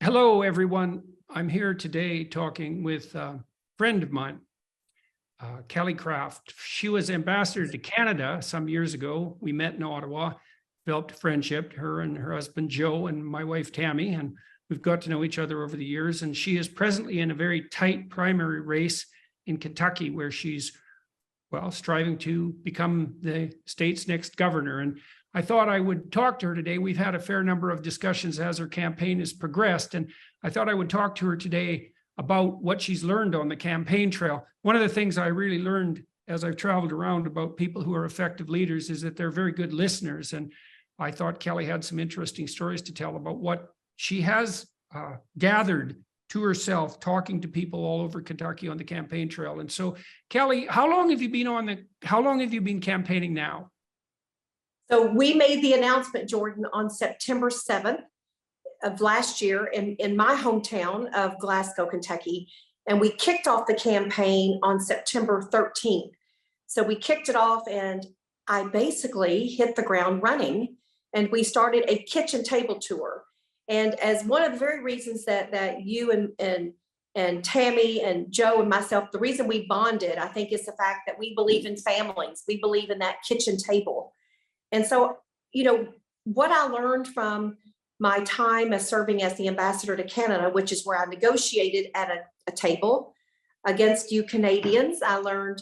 Hello, everyone. I'm here today talking with a friend of mine, Kelly Craft. She was ambassador to Canada some years ago. We met in Ottawa, developed a friendship, her and her husband, Joe, and my wife, Tammy, and we've got to know each other over the years. And she is presently in a very tight primary race in Kentucky, where she's, well, striving to become the state's next governor. And I thought I would talk to her today. We've had a fair number of discussions as her campaign has progressed, and I thought I would talk to her today about what she's learned on the campaign trail. One of the things I really learned as I've traveled around about people who are effective leaders is that they're very good listeners. And I thought Kelly had some interesting stories to tell about what she has gathered to herself, talking to people all over Kentucky on the campaign trail. And so, Kelly, how long have you been campaigning now? So we made the announcement, Jordan, on September 7th of last year in my hometown of Glasgow, Kentucky. And we kicked off the campaign on September 13th. So we kicked it off and I basically hit the ground running, and we started a kitchen table tour. And as one of the very reasons that you and Tammy and Joe and myself, the reason we bonded, I think, is the fact that we believe in families. We believe in that kitchen table. And so, what I learned from my time as serving as the ambassador to Canada, which is where I negotiated at a table against you Canadians, I learned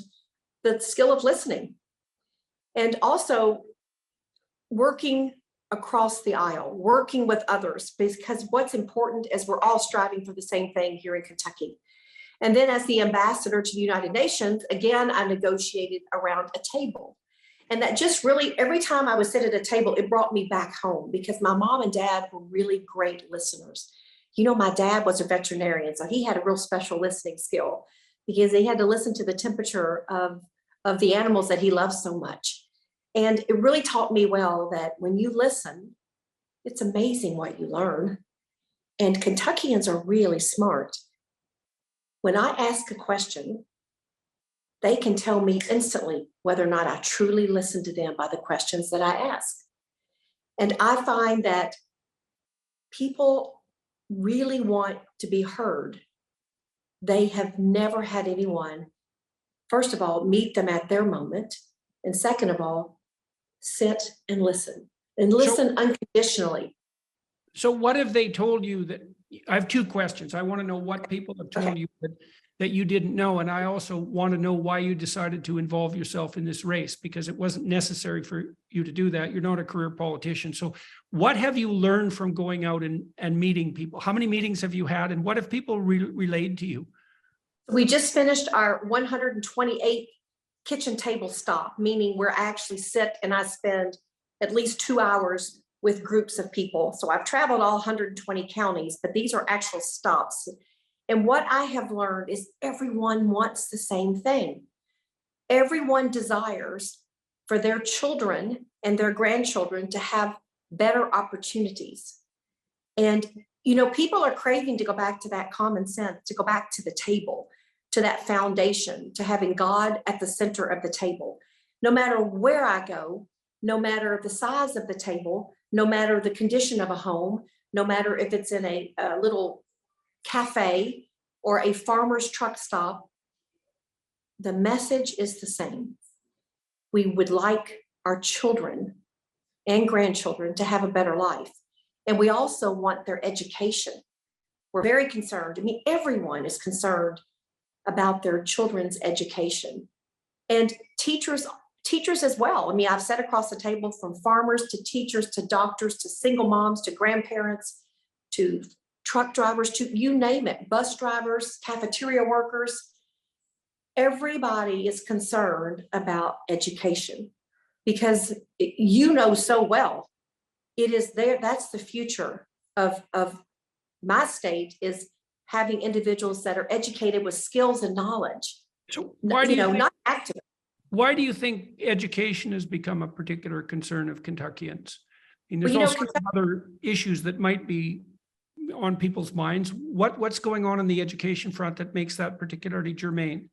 the skill of listening and also working across the aisle, working with others, because what's important is we're all striving for the same thing here in Kentucky. And then as the ambassador to the United Nations, again, I negotiated around a table. And that just really, every time I would sit at a table, it brought me back home, because my mom and dad were really great listeners. My dad was a veterinarian, so he had a real special listening skill, because he had to listen to the temperature of the animals that he loved so much. And it really taught me well that when you listen, it's amazing what you learn. And Kentuckians are really smart. When I ask a question, they can tell me instantly whether or not I truly listen to them by the questions that I ask. And I find that people really want to be heard. They have never had anyone, first of all, meet them at their moment. And second of all, sit and listen unconditionally. So what have they told you that, I have two questions. I want to know what people have told you that you didn't know. And I also want to know why you decided to involve yourself in this race, because it wasn't necessary for you to do that. You're not a career politician. So what have you learned from going out and meeting people? How many meetings have you had, and what have people relayed to you? We just finished our 128th kitchen table stop, meaning where I actually sit and I spend at least 2 hours with groups of people. So I've traveled all 120 counties, but these are actual stops. And what I have learned is everyone wants the same thing. Everyone desires for their children and their grandchildren to have better opportunities. And, people are craving to go back to that common sense, to go back to the table, to that foundation, to having God at the center of the table. No matter where I go, no matter the size of the table, no matter the condition of a home, no matter if it's in a little cafe or a farmer's truck stop, the message is the same. We would like our children and grandchildren to have a better life. And we also want their education. We're very concerned. Everyone is concerned about their children's education, and teachers as well. I've sat across the table from farmers to teachers to doctors to single moms to grandparents to truck drivers to you name it, bus drivers, cafeteria workers. Everybody is concerned about education, because so well, it is there. That's the future of my state, is having individuals that are educated with skills and knowledge. So why do you think, not active. Why do you think education has become a particular concern of Kentuckians? There's all sorts of other issues that might be on people's minds. What's going on the education front that makes that particularly germane?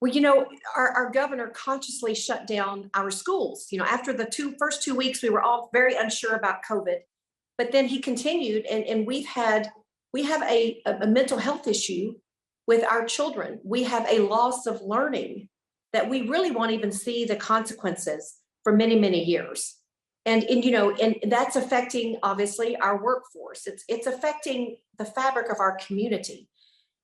Well, our governor consciously shut down our schools. After the first 2 weeks, we were all very unsure about COVID, but then he continued, and we've had We have a mental health issue with our children. We have a loss of learning that we really won't even see the consequences for many, many years. And that's affecting, obviously, our workforce. It's affecting the fabric of our community.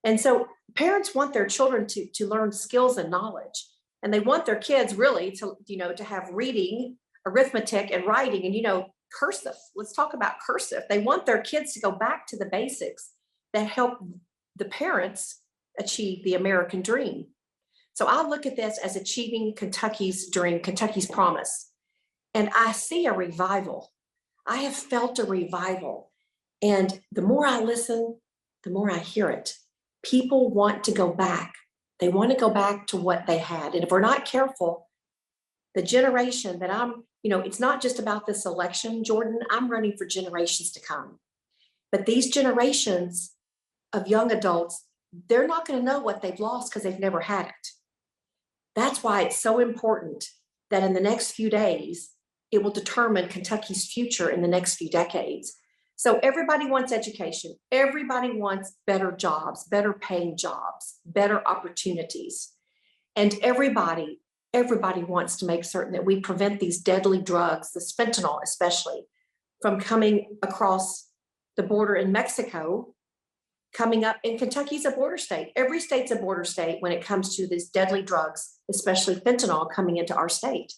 And so parents want their children to learn skills and knowledge. And they want their kids really to have reading, arithmetic, and writing, and cursive. Let's talk about cursive. They want their kids to go back to the basics that help the parents achieve the American dream. So I look at this as achieving Kentucky's dream, Kentucky's promise. And I see a revival. I have felt a revival. And the more I listen, the more I hear it. People want to go back. They want to go back to what they had. And if we're not careful, the generation that it's not just about this election, Jordan, I'm running for generations to come. But these generations of young adults, they're not going to know what they've lost because they've never had it. That's why it's so important that in the next few days, it will determine Kentucky's future in the next few decades. So everybody wants education. Everybody wants better jobs, better paying jobs, better opportunities. And everybody wants to make certain that we prevent these deadly drugs, this fentanyl especially, from coming across the border in Mexico, coming up. And Kentucky's a border state. Every state's a border state when it comes to these deadly drugs, especially fentanyl coming into our state.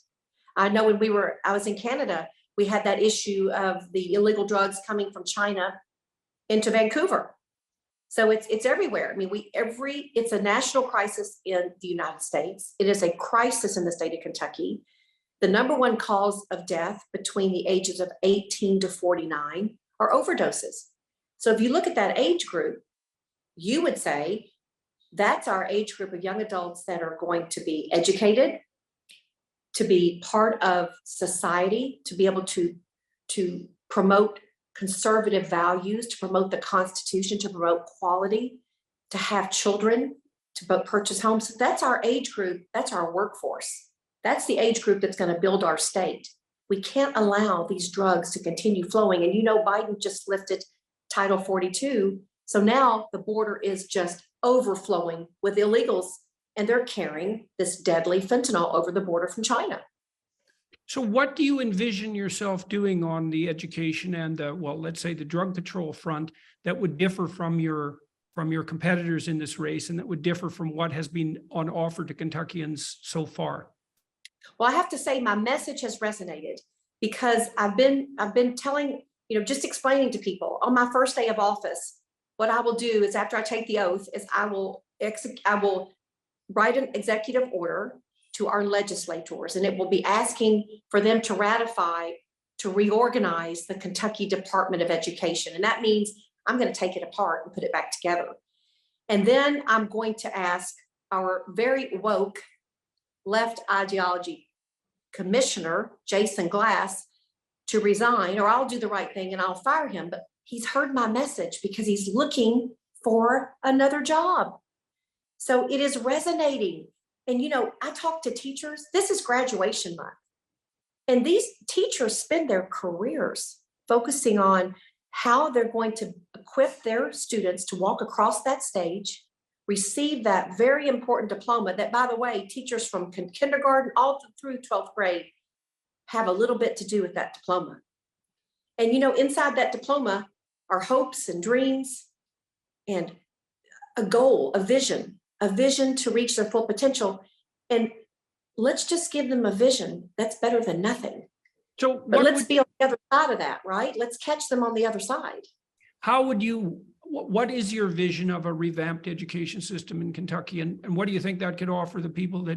I know when I was in Canada, we had that issue of the illegal drugs coming from China into Vancouver. So it's everywhere. I mean, it's a national crisis in the United States. It is a crisis in the state of Kentucky. The number one cause of death between the ages of 18 to 49 are overdoses. So if you look at that age group, you would say that's our age group of young adults that are going to be educated, to be part of society, to be able to promote conservative values, to promote the Constitution, to promote quality, to have children, to purchase homes. That's our age group. That's our workforce. That's the age group that's going to build our state. We can't allow these drugs to continue flowing. And Biden just lifted Title 42. So now the border is just overflowing with illegals, and they're carrying this deadly fentanyl over the border from China. So what do you envision yourself doing on the education and let's say the drug patrol front that would differ from your competitors in this race, and that would differ from what has been on offer to Kentuckians so far? Well, I have to say my message has resonated because I've been telling, just explaining to people on my first day of office, what I will do is after I take the oath is I will write an executive order to our legislators, and it will be asking for them to ratify, to reorganize the Kentucky Department of Education. And that means I'm going to take it apart and put it back together. And then I'm going to ask our very woke left ideology commissioner, Jason Glass, to resign, or I'll do the right thing and I'll fire him. But he's heard my message because he's looking for another job. So it is resonating. And, I talk to teachers. This is graduation month. And these teachers spend their careers focusing on how they're going to equip their students to walk across that stage, receive that very important diploma that, by the way, teachers from kindergarten all through 12th grade have a little bit to do with that diploma. And, inside that diploma are hopes and dreams and a goal, a vision to reach their full potential. And let's just give them a vision. That's better than nothing. So but let's be on the other side of that, right? Let's catch them on the other side. What is your vision of a revamped education system in Kentucky? And what do you think that could offer the people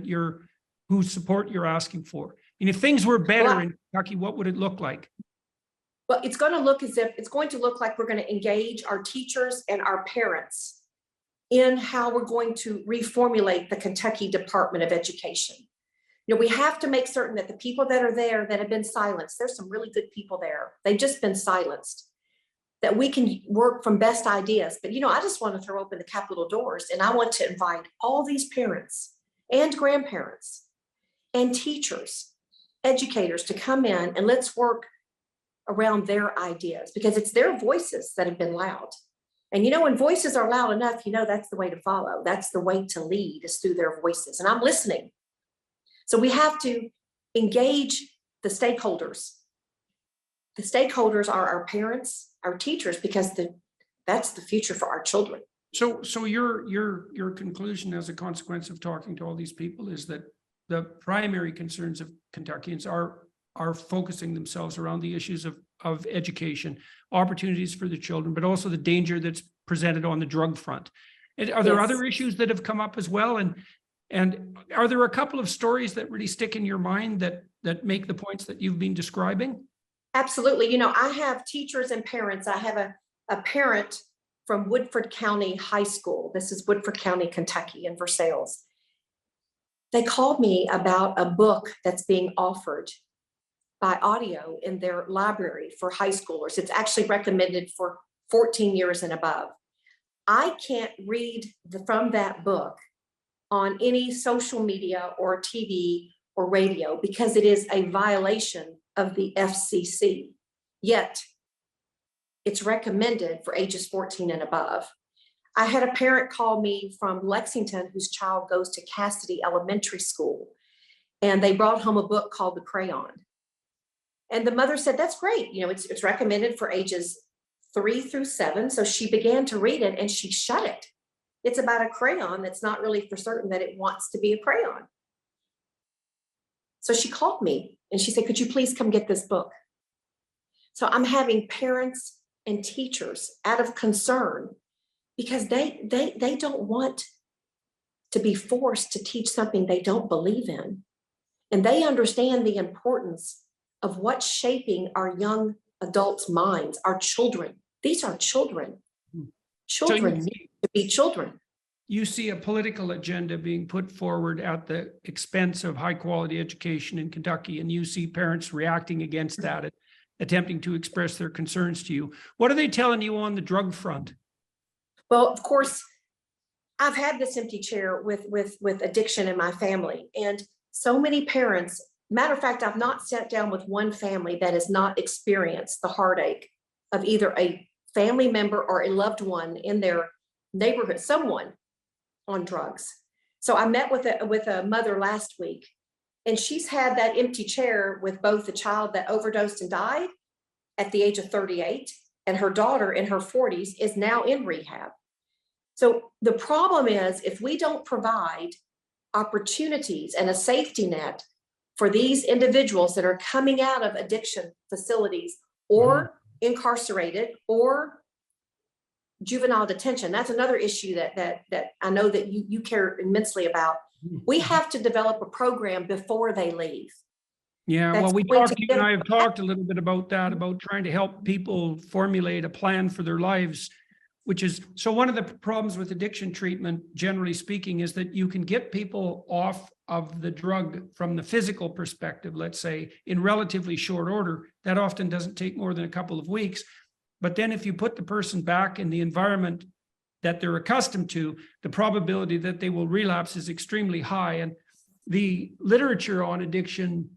whose support you're asking for? And if things were better in Kentucky, what would it look like? Well, it's going to look like we're going to engage our teachers and our parents in how we're going to reformulate the Kentucky Department of Education. We have to make certain that the people that are there that have been silenced, there's some really good people there. They've just been silenced, that we can work from best ideas. But, I just want to throw open the Capitol doors, and I want to invite all these parents and grandparents and teachers, educators to come in and let's work around their ideas, because it's their voices that have been loud. And when voices are loud enough, that's the way to follow. That's the way to lead, is through their voices. And I'm listening. So we have to engage the stakeholders. The stakeholders are our parents, our teachers, because that's the future for our children. So your conclusion as a consequence of talking to all these people is that the primary concerns of Kentuckians are focusing themselves around the issues of education, opportunities for the children, but also the danger that's presented on the drug front. And are there Yes. other issues that have come up as well? And are there a couple of stories that really stick in your mind that make the points that you've been describing? Absolutely. I have teachers and parents. I have a parent from Woodford County High School. This is Woodford County, Kentucky, in Versailles. They called me about a book that's being offered by audio in their library for high schoolers. It's actually recommended for 14 years and above. I can't read from that book on any social media or TV or radio because it is a violation of the FCC. Yet it's recommended for ages 14 and above. I had a parent call me from Lexington whose child goes to Cassidy Elementary School, and they brought home a book called The Crayon. And the mother said, that's great. It's recommended for ages 3 through 7. So she began to read it and she shut it. It's about a crayon that's not really for certain that it wants to be a crayon. So she called me and she said, could you please come get this book? So I'm having parents and teachers out of concern because they don't want to be forced to teach something they don't believe in. And they understand the importance of what's shaping our young adults' minds, our children. These are children. Children need to be children. You see a political agenda being put forward at the expense of high quality education in Kentucky, and you see parents reacting against that, attempting to express their concerns to you. What are they telling you on the drug front? Well, of course, I've had this empty chair with addiction in my family, and so many parents. Matter of fact, I've not sat down with one family that has not experienced the heartache of either a family member or a loved one in their neighborhood, someone on drugs. So I met with a mother last week, and she's had that empty chair with both the child that overdosed and died at the age of 38, and her daughter in her 40s is now in rehab. So the problem is, if we don't provide opportunities and a safety net for these individuals that are coming out of addiction facilities or incarcerated or juvenile detention. That's another issue that I know that you care immensely about. We have to develop a program before they leave. Yeah, well, you and I have talked a little bit about that, about trying to help people formulate a plan for their lives, which is, so one of the problems with addiction treatment, generally speaking, is that you can get people off of the drug from the physical perspective, let's say, in relatively short order. That often doesn't take more than a couple of weeks. But then if you put the person back in the environment that they're accustomed to, the probability that they will relapse is extremely high. And the literature on addiction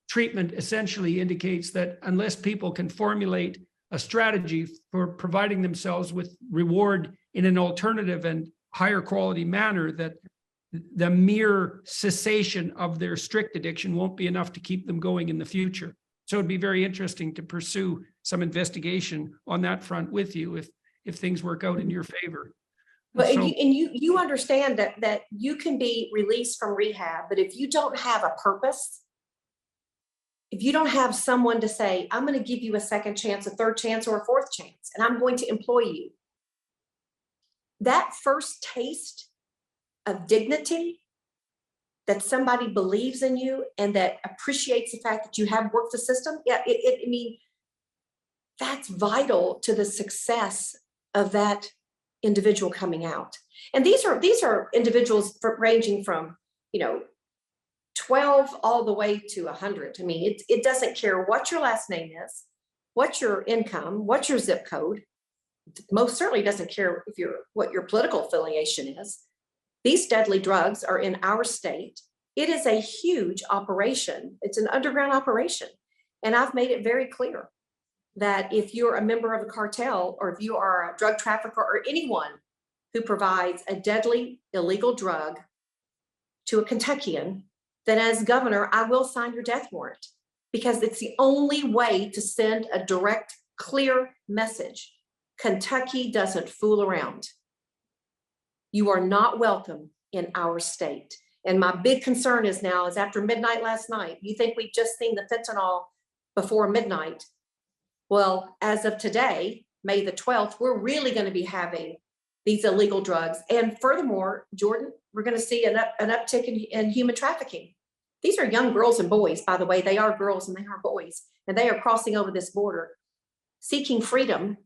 treatment essentially indicates that unless people can formulate a strategy for providing themselves with reward in an alternative and higher quality manner, that the mere cessation of their strict addiction won't be enough to keep them going in the future. So it'd be very interesting to pursue some investigation on that front with you if things work out in your favor. But you understand that you can be released from rehab, but if you don't have a purpose, if you don't have someone to say, I'm going to give you a second chance, a third chance, or a fourth chance, and I'm going to employ you, that first taste of dignity, that somebody believes in you and that appreciates the fact that you have worked the system, yeah, I mean, that's vital to the success of that individual coming out. And these are individuals ranging from 12 all the way to 100. I mean, it doesn't care what your last name is, what your income, what your zip code. Most certainly doesn't care what your political affiliation is. These deadly drugs are in our state. It is a huge operation. It's an underground operation. And I've made it very clear. that if you're a member of a cartel, or if you are a drug trafficker, or anyone who provides a deadly illegal drug to a Kentuckian, then as governor, I will sign your death warrant, because it's the only way to send a direct, clear message. Kentucky doesn't fool around. You are not welcome in our state. And my big concern is now is after midnight last night, you think we've just seen the fentanyl before midnight. Well, as of today, May the 12th, we're really going to be having these illegal drugs. And furthermore, Jordan, we're going to see an uptick in human trafficking. These are young girls and boys, by the way. They are girls and they are boys, and they are crossing over this border, seeking freedom,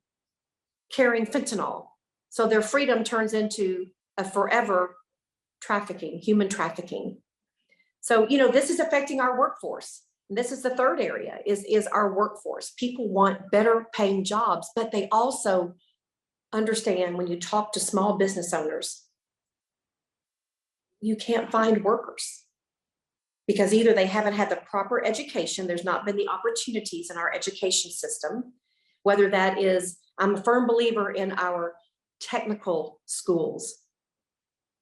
carrying fentanyl. So their freedom turns into a forever trafficking, human trafficking. So, this is affecting our workforce. And this is the third area is our workforce. People want better paying jobs, but they also understand when you talk to small business owners, you can't find workers because either they haven't had the proper education, there's not been the opportunities in our education system, whether that is, I'm a firm believer in our technical schools,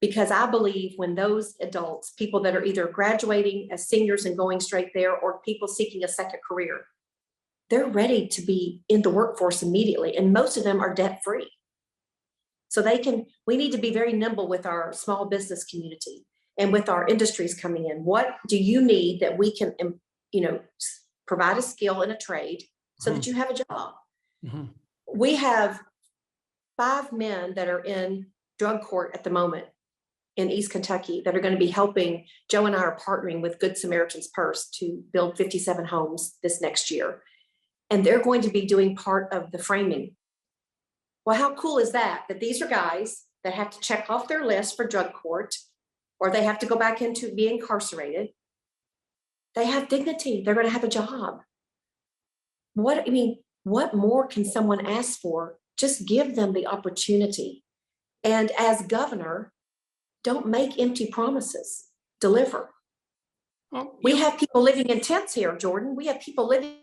because I believe when those adults, people that are either graduating as seniors and going straight there, or people seeking a second career, they're ready to be in the workforce immediately. And most of them are debt free. So we need to be very nimble with our small business community and with our industries coming in. What do you need that we can, provide a skill and a trade so that you have a job? Mm-hmm. We have 5 men that are in drug court at the moment in East Kentucky that are going to be helping. Joe and I are partnering with Good Samaritan's Purse to build 57 homes this next year. And they're going to be doing part of the framing. Well, how cool is that? That these are guys that have to check off their list for drug court, or they have to go back into being incarcerated. They have dignity. They're going to have a job. What more can someone ask for? Just give them the opportunity. And as governor, don't make empty promises. Deliver. We have people living in tents here, Jordan. We have people living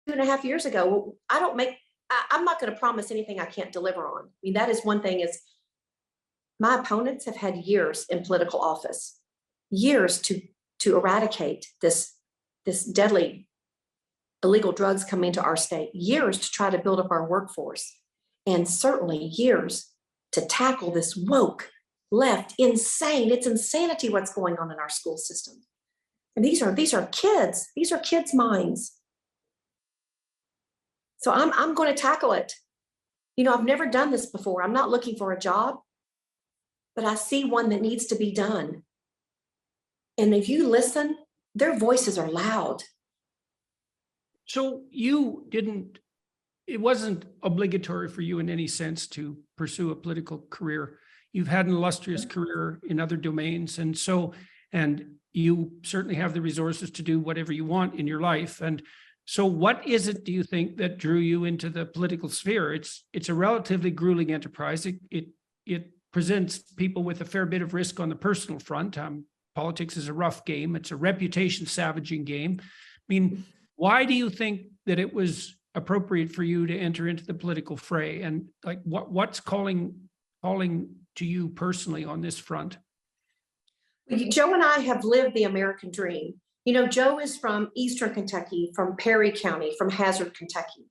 2.5 years ago. I'm not going to promise anything I can't deliver on. That is one thing is my opponents have had years in political office, years to eradicate this deadly illegal drugs coming into our state, years to try to build up our workforce, and certainly years to tackle this woke left insane. It's insanity what's going on in our school system. And these are kids. These are kids' minds. So I'm going to tackle it. I've never done this before. I'm not looking for a job, but I see one that needs to be done. And if you listen, their voices are loud. So it wasn't obligatory for you in any sense to pursue a political career. You've had an illustrious career in other domains. And you certainly have the resources to do whatever you want in your life. And so what is it, do you think, that drew you into the political sphere? It's a relatively grueling enterprise. It presents people with a fair bit of risk on the personal front. Politics is a rough game. It's a reputation savaging game. Why do you think that it was appropriate for you to enter into the political fray? And what's calling to you personally on this front? Joe and I have lived the American dream. Joe is from Eastern Kentucky, from Perry County, from Hazard, Kentucky.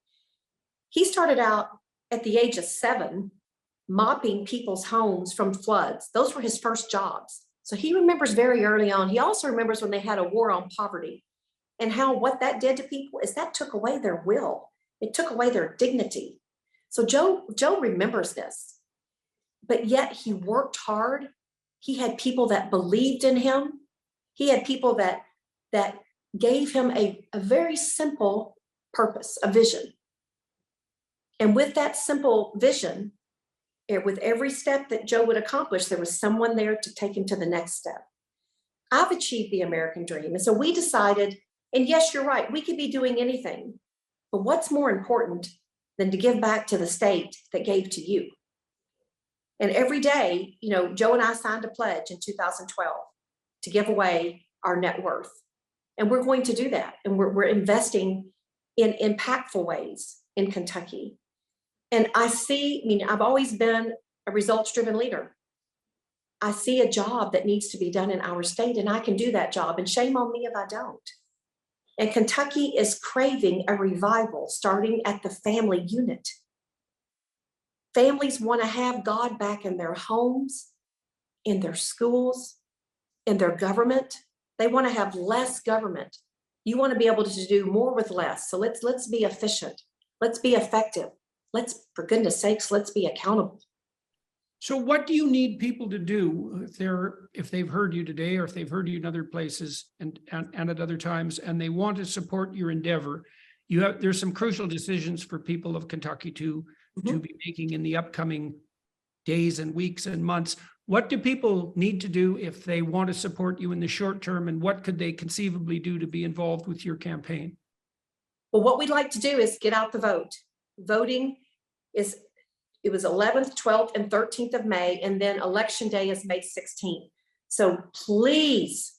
He started out at the age of 7, mopping people's homes from floods. Those were his first jobs. So he remembers very early on. He also remembers when they had a war on poverty and what that did to people is that took away their will. It took away their dignity. So Joe remembers this, but yet he worked hard. He had people that believed in him. He had people that gave him a very simple purpose, a vision. And with that simple vision, with every step that Joe would accomplish, there was someone there to take him to the next step. I've achieved the American dream. And so we decided, and yes, you're right, we could be doing anything, but what's more important than to give back to the state that gave to you? And every day, Joe and I signed a pledge in 2012 to give away our net worth. And we're going to do that. And we're investing in impactful ways in Kentucky. And I've always been a results-driven leader. I see a job that needs to be done in our state, and I can do that job. And shame on me if I don't. And Kentucky is craving a revival starting at the family unit. Families want to have God back in their homes, in their schools, in their government. They want to have less government. You want to be able to do more with less. So let's be efficient. Let's be effective. For goodness sakes, let's be accountable. So what do you need people to do if they've heard you today, or if they've heard you in other places and at other times, and they want to support your endeavor? There's some crucial decisions for people of Kentucky to be making in the upcoming days and weeks and months. What do people need to do if they want to support you in the short term, and what could they conceivably do to be involved with your campaign? Well, what we'd like to do is get out the vote. Voting it was 11th, 12th, and 13th of May, and then election day is May 16th. So please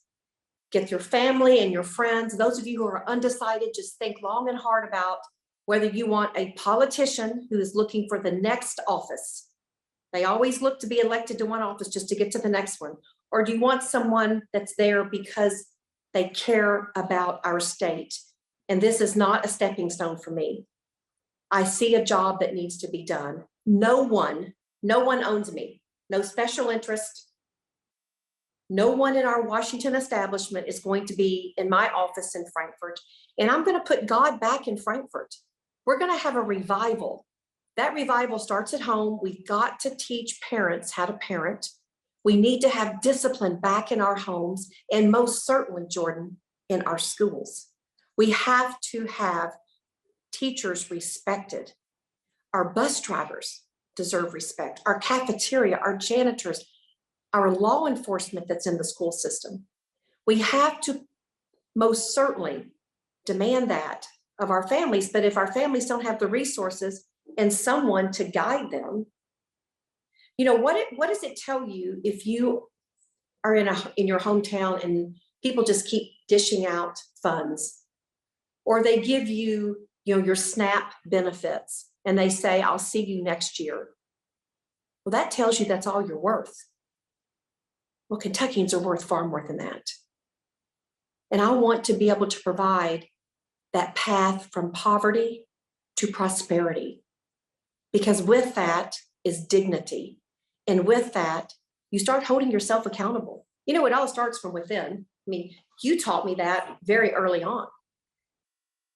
get your family and your friends. Those of you who are undecided, just think long and hard about whether you want a politician who is looking for the next office. They always look to be elected to one office just to get to the next one. Or do you want someone that's there because they care about our state? And this is not a stepping stone for me. I see a job that needs to be done. No one owns me. No special interest. No one in our Washington establishment is going to be in my office in Frankfort. And I'm going to put God back in Frankfort. We're going to have a revival. That revival starts at home. We've got to teach parents how to parent. We need to have discipline back in our homes, and most certainly, Jordan, in our schools. We have to have teachers respected. Our bus drivers deserve respect. Our cafeteria, our janitors, our law enforcement that's in the school system. We have to most certainly demand that of our families, but if our families don't have the resources and someone to guide them, what does it tell you if you are in your hometown and people just keep dishing out funds, or they give you, your SNAP benefits and they say, I'll see you next year? Well, that tells you that's all you're worth. Well, Kentuckians are worth far more than that. And I want to be able to provide that path from poverty to prosperity, because with that is dignity. And with that, you start holding yourself accountable. It all starts from within. You taught me that very early on.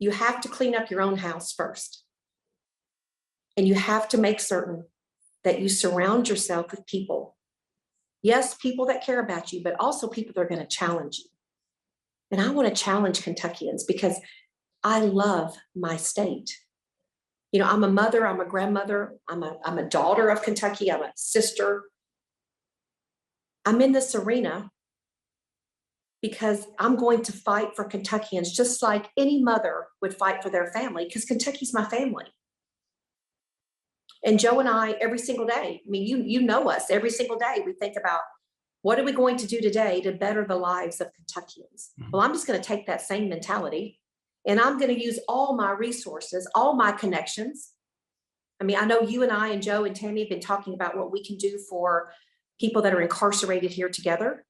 You have to clean up your own house first. And you have to make certain that you surround yourself with people. Yes, people that care about you, but also people that are going to challenge you. And I want to challenge Kentuckians because I love my state. I'm a mother, I'm a grandmother, I'm a daughter of Kentucky, I'm a sister. I'm in this arena because I'm going to fight for Kentuckians just like any mother would fight for their family, because Kentucky's my family. And Joe and I, every single day, you know us, every single day we think about, what are we going to do today to better the lives of Kentuckians? Mm-hmm. Well, I'm just going to take that same mentality and I'm going to use all my resources, all my connections. I know you and I and Joe and Tammy have been talking about what we can do for people that are incarcerated here together,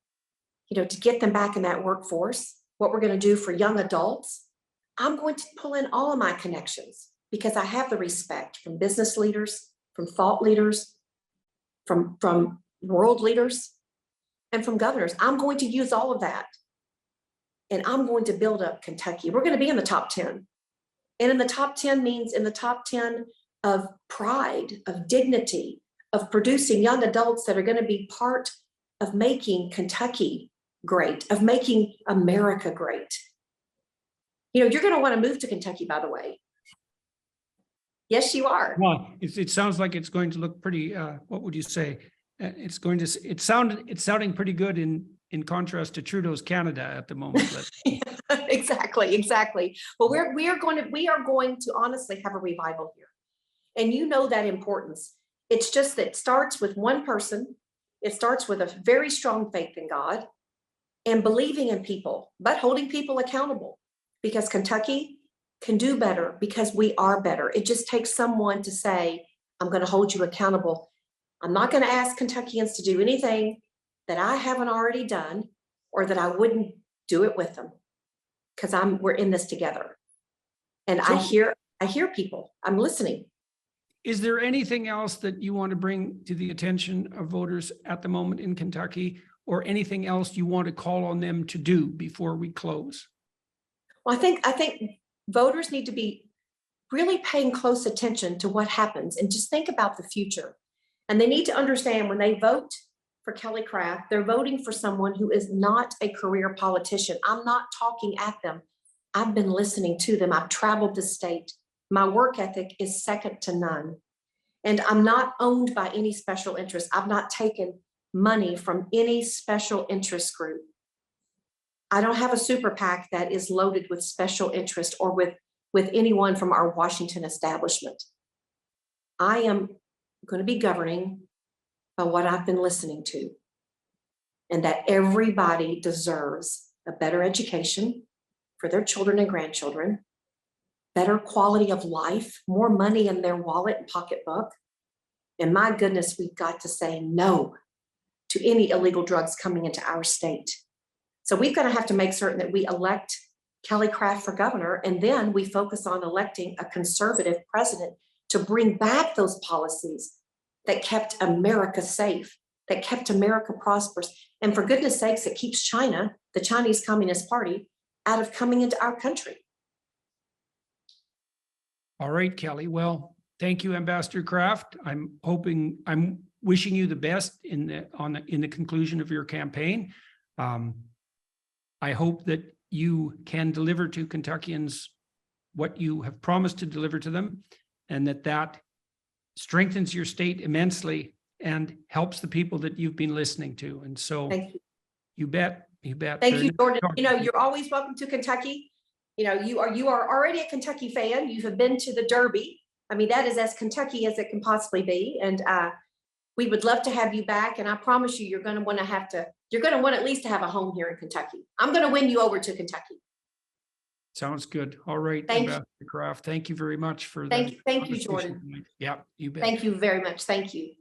to get them back in that workforce, what we're going to do for young adults. I'm going to pull in all of my connections because I have the respect from business leaders, from thought leaders, from world leaders, and from governors. I'm going to use all of that. And I'm going to build up Kentucky. We're going to be in the top 10. And in the top 10 means in the top 10 of pride, of dignity, of producing young adults that are going to be part of making Kentucky great, of making America great. You're going to want to move to Kentucky, by the way. Yes, you are. Well, it sounds like it's going to look pretty, what would you say? It's sounding pretty good in contrast to Trudeau's Canada at the moment. Exactly. Well, we are going to honestly have a revival here. And that importance. It's just that it starts with one person. It starts with a very strong faith in God. and believing in people, but holding people accountable, because Kentucky can do better because we are better. It just takes someone to say, I'm going to hold you accountable. I'm not going to ask Kentuckians to do anything that I haven't already done or that I wouldn't do it with them, because we're in this together. And I hear people. I'm listening. Is there anything else that you want to bring to the attention of voters at the moment in Kentucky, or anything else you want to call on them to do before we close? Well, I think voters need to be really paying close attention to what happens and just think about the future. And they need to understand when they vote for Kelly Craft, they're voting for someone who is not a career politician. I'm not talking at them. I've been listening to them. I've traveled the state. My work ethic is second to none. And I'm not owned by any special interest. I've not taken money from any special interest group. I don't have a super PAC that is loaded with special interest or with anyone from our Washington establishment. I am going to be governing by what I've been listening to, and that everybody deserves a better education for their children and grandchildren, better quality of life, more money in their wallet and pocketbook. And my goodness, we've got to say no to any illegal drugs coming into our state. So we've got to have to make certain that we elect Kelly Craft for governor, and then we focus on electing a conservative president to bring back those policies that kept America safe, that kept America prosperous. And for goodness sakes, it keeps China, the Chinese Communist Party, out of coming into our country. All right, Kelly. Well, thank you, Ambassador Craft. I'm wishing you the best in the conclusion of your campaign. I hope that you can deliver to Kentuckians what you have promised to deliver to them, and that strengthens your state immensely and helps the people that you've been listening to. And so, thank you. You bet. Thank you, Jordan. You're always welcome to Kentucky. You are already a Kentucky fan. You have been to the Derby. I mean, that is as Kentucky as it can possibly be. And we would love to have you back. And I promise you, you're going to want at least to have a home here in Kentucky. I'm going to win you over to Kentucky. Sounds good. All right, Ambassador Craft. Thank you very much for that. Thank you, Jordan. Yeah, you bet. Thank you very much. Thank you.